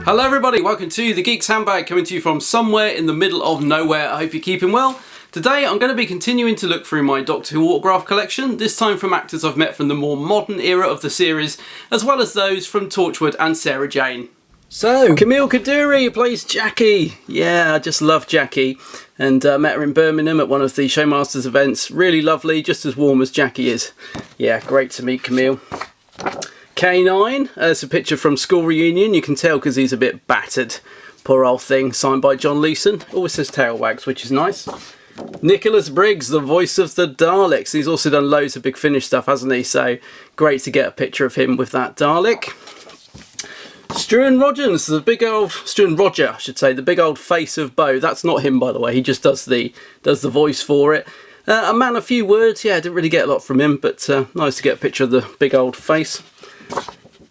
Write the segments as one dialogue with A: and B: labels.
A: Hello everybody, welcome to The Geek's Handbag, coming to you from somewhere in the middle of nowhere. I hope you're keeping well. Today I'm going to be continuing to look through my Doctor Who autograph collection, this time from actors I've met from the more modern era of the series, as well as those from Torchwood and Sarah Jane. So, Camille Kaduri plays Jackie. Yeah, I just love Jackie, and met her in Birmingham at one of the Showmasters events. Really lovely, just as warm as Jackie is. Yeah, great to meet Camille. K9, it's a picture from school reunion. You can tell because he's a bit battered. Poor old thing, signed by John Leeson. Always says tail wags, which is nice. Nicholas Briggs, the voice of the Daleks. He's also done loads of Big Finish stuff, hasn't he? So great to get a picture of him with that Dalek. Stewart Rogers, the big old Stewart Roger, I should say, the big old face of Bo. That's not him, by the way. He just does the voice for it. A man of few words. Yeah, I didn't really get a lot from him, but nice to get a picture of the big old face.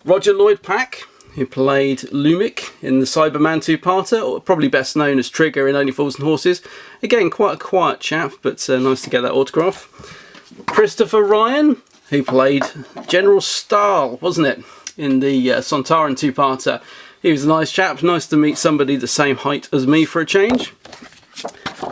A: Roger Lloyd Pack, who played Lumic in the Cyberman two-parter, or probably best known as Trigger in Only Fools and Horses. Again, quite a quiet chap, but nice to get that autograph. Christopher Ryan, who played General Stahl, wasn't it, in the Sontaran two-parter. He was a nice chap, nice to meet somebody the same height as me for a change.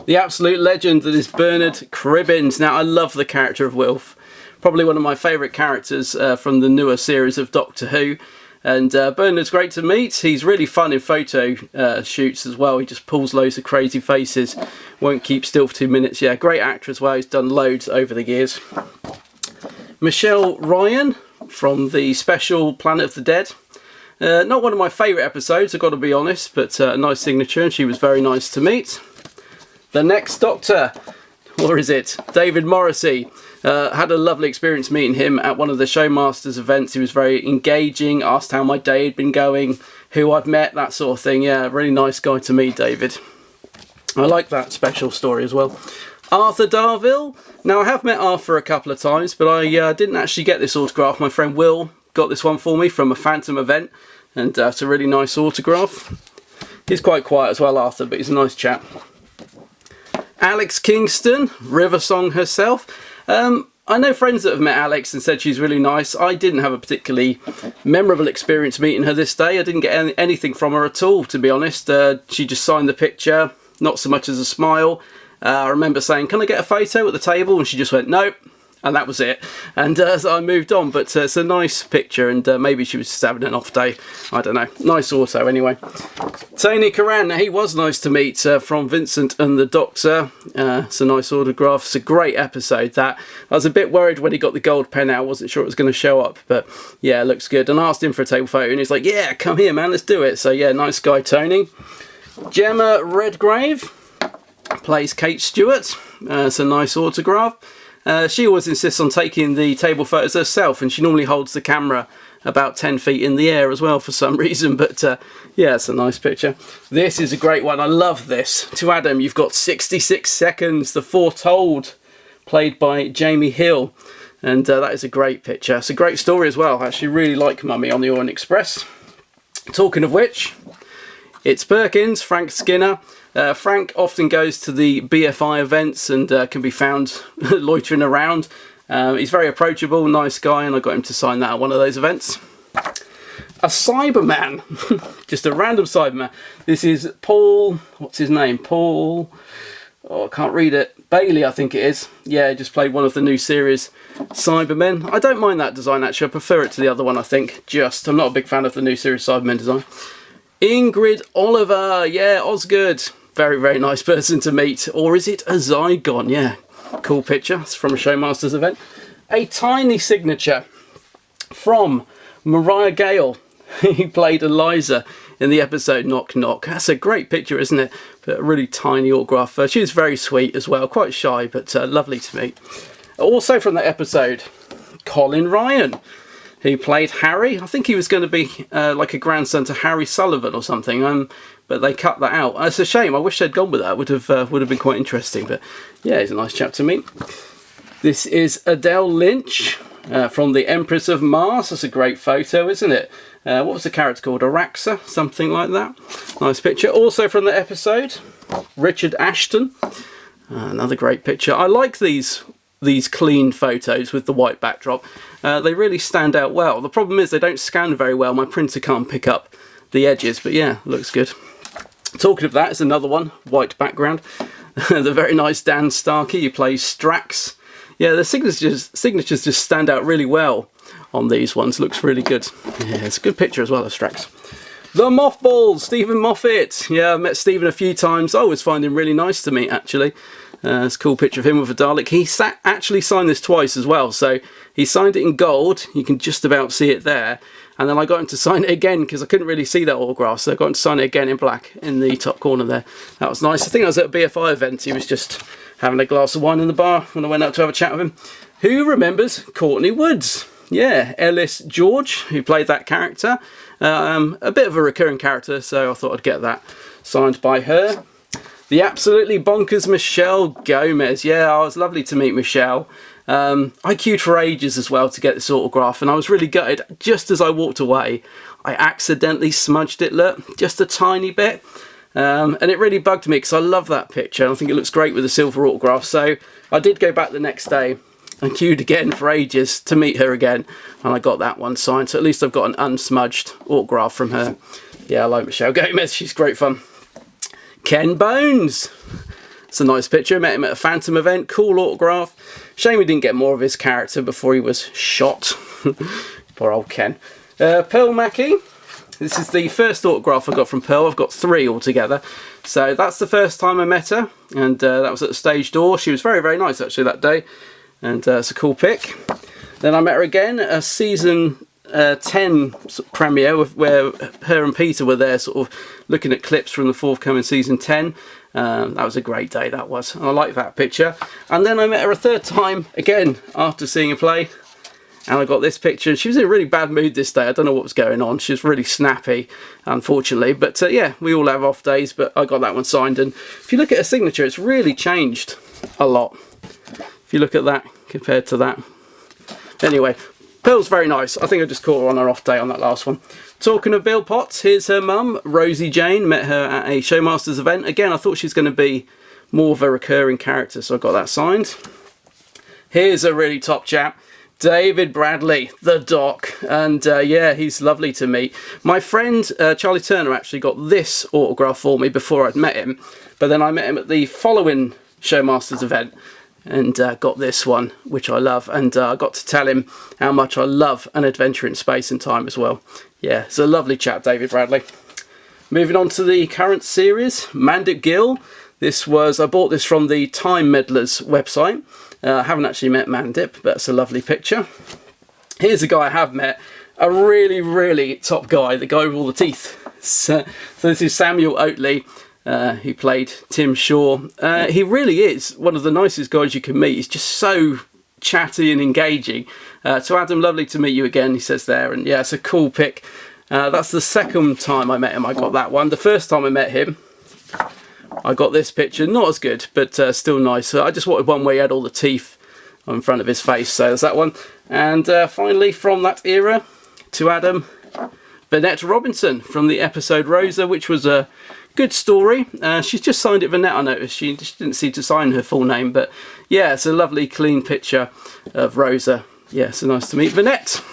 A: The absolute legend that is Bernard Cribbins. Now, I love the character of Wilf. Probably one of my favourite characters from the newer series of Doctor Who. And Bernard's great to meet. He's really fun in photo shoots as well. He just pulls loads of crazy faces. Won't keep still for 2 minutes. Yeah, great actor as well. He's done loads over the years. Michelle Ryan from the special Planet of the Dead. Not one of my favourite episodes, I've got to be honest, but a nice signature, and she was very nice to meet. The next Doctor, or is it David Morrissey? Had a lovely experience meeting him at one of the Showmasters events. He was very engaging, asked how my day had been going, who I'd met, that sort of thing. Yeah, really nice guy to meet, David. I like that special story as well. Arthur Darville. Now, I have met Arthur a couple of times, but I didn't actually get this autograph. My friend Will got this one for me from a Phantom event, and it's a really nice autograph. He's quite quiet as well, Arthur, but he's a nice chap. Alex Kingston, River Song herself. I know friends that have met Alex and said she's really nice. I didn't have a particularly memorable experience meeting her this day. I didn't get anything from her at all, to be honest. She just signed the picture, not so much as a smile. I remember saying, "Can I get a photo at the table?" And she just went, "Nope." And that was it. And so I moved on, but it's a nice picture, and maybe she was just having an off day. I don't know. Nice auto anyway. Tony Karan, now he was nice to meet from Vincent and the Doctor. It's a nice autograph. It's a great episode, that. I was a bit worried when he got the gold pen out. I wasn't sure it was going to show up, but yeah, it looks good. And I asked him for a table photo, and he's like, "Yeah, come here, man, let's do it." So yeah, nice guy, Tony. Gemma Redgrave plays Kate Stewart. It's a nice autograph. She always insists on taking the table photos herself, and she normally holds the camera about 10 feet in the air as well for some reason, but yeah, it's a nice picture. This is a great one. I love this. To Adam, you've got 66 Seconds, The Foretold, played by Jamie Hill, and that is a great picture. It's a great story as well. I actually really like Mummy on the Orient Express. Talking of which, it's Perkins, Frank Skinner. Frank often goes to the BFI events and can be found loitering around. He's very approachable, nice guy, and I got him to sign that at one of those events. A Cyberman, just a random Cyberman. This is Paul, what's his name? Paul, oh, I can't read it. Bailey, I think it is. Yeah, just played one of the new series Cybermen. I don't mind that design actually, I prefer it to the other one, I think. I'm not a big fan of the new series Cybermen design. Ingrid Oliver, yeah, Osgood. Very, very nice person to meet. Or is it a Zygon? Yeah, cool picture. It's from a Showmasters event. A tiny signature from Mariah Gale, who played Eliza in the episode Knock Knock. That's a great picture, isn't it? But a really tiny autograph. She was very sweet as well, quite shy, but lovely to meet. Also from that episode, Colin Ryan, who played Harry. I think he was going to be like a grandson to Harry Sullivan or something, but they cut that out. It's a shame. I wish they'd gone with that. Would have been quite interesting. But yeah, he's a nice chap to meet. This is Adele Lynch from The Empress of Mars. That's a great photo, isn't it? What was the character called? Araxa? Something like that. Nice picture. Also from the episode, Richard Ashton. Another great picture. I like these these clean photos with the white backdrop. They really stand out well. The problem is they don't scan very well. My printer can't pick up the edges, but yeah, looks good. Talking of that, is another one, white background. The very nice Dan Starkey, who plays Strax. Yeah, the signatures just stand out really well on these ones. Looks really good. Yeah, it's a good picture as well of Strax. The Mothballs, Stephen Moffatt. Yeah, I've met Stephen a few times. I always find him really nice to meet, actually. It's a cool picture of him with a Dalek. He actually signed this twice as well. So he signed it in gold. You can just about see it there. And then I got him to sign it again because I couldn't really see that autograph. So I got him to sign it again in black in the top corner there. That was nice. I think I was at a BFI event. He was just having a glass of wine in the bar when I went up to have a chat with him. Who remembers Courtney Woods? Yeah, Ellis George, who played that character. A bit of a recurring character, so I thought I'd get that signed by her. The absolutely bonkers Michelle Gomez. Yeah, it was lovely to meet Michelle. I queued for ages as well to get this autograph, and I was really gutted. Just as I walked away, I accidentally smudged it, look, just a tiny bit. And it really bugged me because I love that picture. I think it looks great with the silver autograph. So I did go back the next day and queued again for ages to meet her again, and I got that one signed. So at least I've got an unsmudged autograph from her. Yeah, I like Michelle Gomez. She's great fun. Ken Bones. It's a nice picture. Met him at a Phantom event. Cool autograph. Shame we didn't get more of his character before he was shot. Poor old Ken. Pearl Mackie. This is the first autograph I got from Pearl. I've got 3 altogether. So that's the first time I met her, and that was at the stage door. She was very, very nice actually that day, and it's a cool pic. Then I met her again at a season 10 premiere where her and Peter were there sort of looking at clips from the forthcoming season 10. That was a great day, that was. And I like that picture. And then I met her a 3rd time again after seeing her play, and I got this picture. She was in a really bad mood this day. I don't know what was going on. She was really snappy, unfortunately. But yeah, we all have off days, but I got that one signed. And if you look at her signature, it's really changed a lot. If you look at that compared to that. Anyway, Pearl's very nice. I think I just caught her on her off day on that last one. Talking of Bill Potts, here's her mum, Rosie Jane. Met her at a Showmasters event. Again, I thought she was going to be more of a recurring character, so I got that signed. Here's a really top chap, David Bradley, the Doc. And yeah, he's lovely to meet. My friend Charlie Turner actually got this autograph for me before I'd met him. But then I met him at the following Showmasters event, and got this one, which I love, and I got to tell him how much I love An Adventure in Space and Time as well. Yeah, it's a lovely chap, David Bradley. Moving on to the current series, Mandip Gill. I bought this from the Time Meddlers website. I haven't actually met Mandip, but it's a lovely picture. Here's a guy I have met, a really, really top guy, the guy with all the teeth. So this is Samuel Oatley. Who played Tim Shaw. He really is one of the nicest guys you can meet. He's just so chatty and engaging. To Adam, lovely to meet you again, he says there. And yeah, it's a cool pic. That's the 2nd time I met him, I got that one. The first time I met him, I got this picture. Not as good, but still nice. So I just wanted one where he had all the teeth in front of his face. So there's that one. And finally, from that era, to Adam, Vanette Robinson from the episode Rosa, which was a good story. She's just signed it Vanette, I noticed. She just didn't seem to sign her full name, but yeah, it's a lovely clean picture of Rosa. Yeah, so nice to meet Vanette.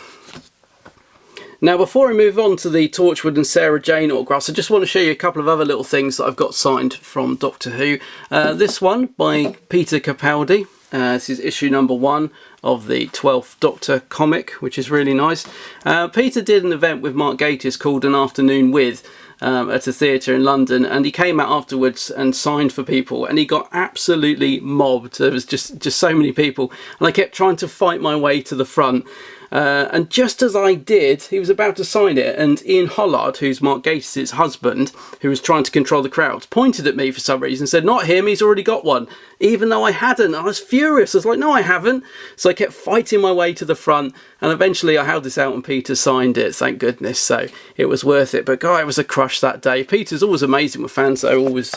A: Now, before I move on to the Torchwood and Sarah Jane autographs, I just want to show you a couple of other little things that I've got signed from Doctor Who. This one by Peter Capaldi. This is issue number 1 of the 12th Doctor comic, which is really nice. Peter did an event with Mark Gatiss called An Afternoon With, at a theatre in London, and he came out afterwards and signed for people, and he got absolutely mobbed. There was just so many people, and I kept trying to fight my way to the front, and just as I did, he was about to sign it, and Ian Hollard, who's Mark Gatiss' husband, who was trying to control the crowds, pointed at me for some reason and said, "Not him, he's already got one," even though I hadn't. I was furious. I was like, "No, I haven't." So I kept fighting my way to the front, and eventually I held this out and Peter signed it, thank goodness. So it was worth it. But God, it was a crush that day. Peter's always amazing with fans, though, always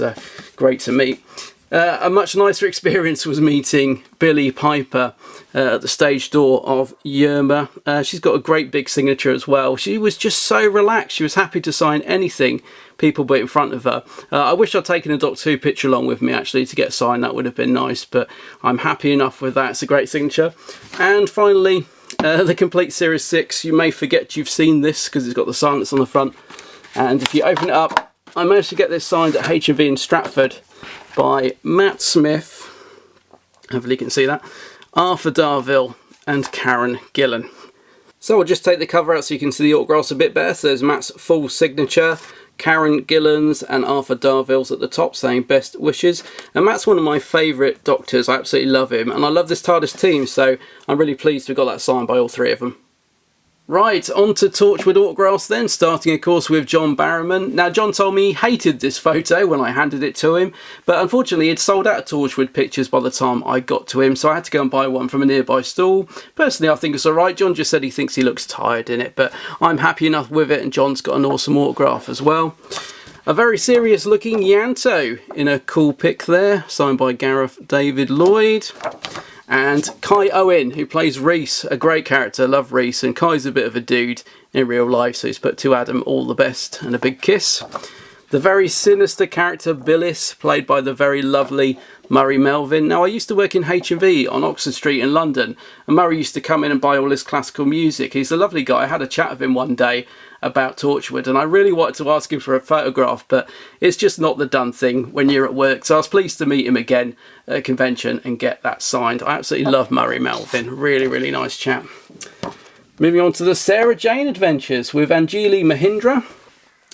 A: great to meet. A much nicer experience was meeting Billie Piper at the stage door of Gemma. She's got a great big signature as well. She was just so relaxed. She was happy to sign anything people put in front of her. I wish I'd taken a Doctor Who picture along with me actually to get signed. That would have been nice, but I'm happy enough with that. It's a great signature. And finally, the complete Series 6. You may forget you've seen this because it's got the sign that's on the front. And if you open it up, I managed to get this signed at H&V in Stratford by Matt Smith, hopefully you can see that, Arthur Darville and Karen Gillan. So I'll just take the cover out so you can see the autographs a bit better. So there's Matt's full signature, Karen Gillan's and Arthur Darville's at the top saying best wishes. And Matt's one of my favourite Doctors. I absolutely love him and I love this TARDIS team, so I'm really pleased to have got that signed by all three of them. Right, on to Torchwood autographs then, starting of course with John Barrowman. Now John told me he hated this photo when I handed it to him, but unfortunately he'd sold out of Torchwood pictures by the time I got to him, so I had to go and buy one from a nearby stall. Personally I think it's alright. John just said he thinks he looks tired in it, but I'm happy enough with it, and John's got an awesome autograph as well. A very serious looking Yanto in a cool pic there, signed by Gareth David Lloyd. And Kai Owen, who plays Reese, a great character, love Reese, and Kai's a bit of a dude in real life, so he's put to Adam all the best and a big kiss. The very sinister character Billis, played by the very lovely Murray Melvin. Now I used to work in H&V on Oxford Street in London, and Murray used to come in and buy all his classical music. He's a lovely guy. I had a chat with him one day about Torchwood and I really wanted to ask him for a photograph, but it's just not the done thing when you're at work, so I was pleased to meet him again at a convention and get that signed. I absolutely love Murray Melvin, really nice chap. Moving on to the Sarah Jane adventures with Anjali Mahindra.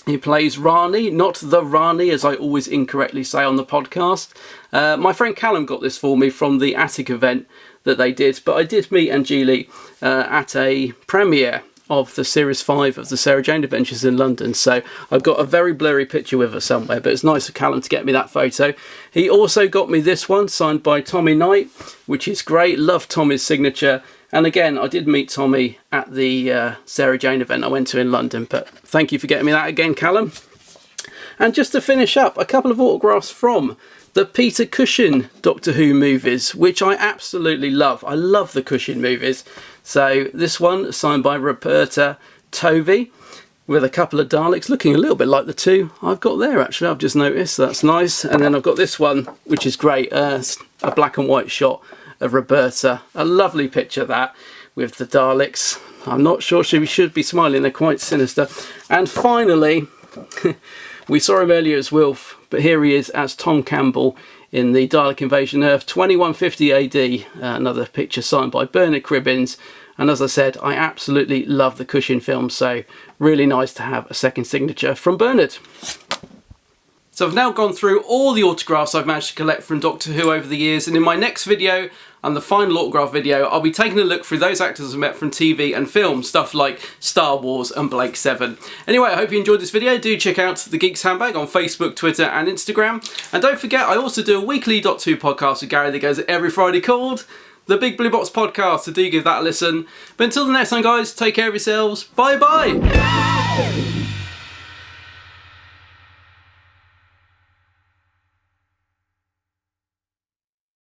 A: He plays Rani, not the Rani as I always incorrectly say on the podcast. My friend Callum got this for me from the Attic event that they did, but I did meet Anjali at a premiere of the Series 5 of the Sarah Jane Adventures in London, so I've got a very blurry picture with her somewhere, but it's nice of Callum to get me that photo. He also got me this one signed by Tommy Knight, which is great. Love Tommy's signature, and again I did meet Tommy at the Sarah Jane event I went to in London, but thank you for getting me that again, Callum. And just to finish up, a couple of autographs from the Peter Cushing Doctor Who movies, which I absolutely love. I love the Cushing movies. So this one signed by Roberta Tovey with a couple of Daleks looking a little bit like the two I've got there actually. I've just noticed, so that's nice. And then I've got this one which is great, a black and white shot of Roberta. A lovely picture that with the Daleks. I'm not sure she should be smiling, they're quite sinister. And finally, we saw him earlier as Wilf, but here he is as Tom Campbell in the Dalek Invasion Earth 2150 AD, another picture signed by Bernard Cribbins. And as I said, I absolutely love the Cushing film, so really nice to have a second signature from Bernard. So I've now gone through all the autographs I've managed to collect from Doctor Who over the years, and in my next video and the final autograph video I'll be taking a look through those actors I met from TV and film, stuff like Star Wars and Blake 7. Anyway, I hope you enjoyed this video. Do check out The Geek's Handbag on Facebook, Twitter and Instagram. And don't forget, I also do a weekly Doctor Who podcast with Gary that goes every Friday called The Big Blue Box Podcast, so do give that a listen. But until the next time guys, take care of yourselves. Bye bye!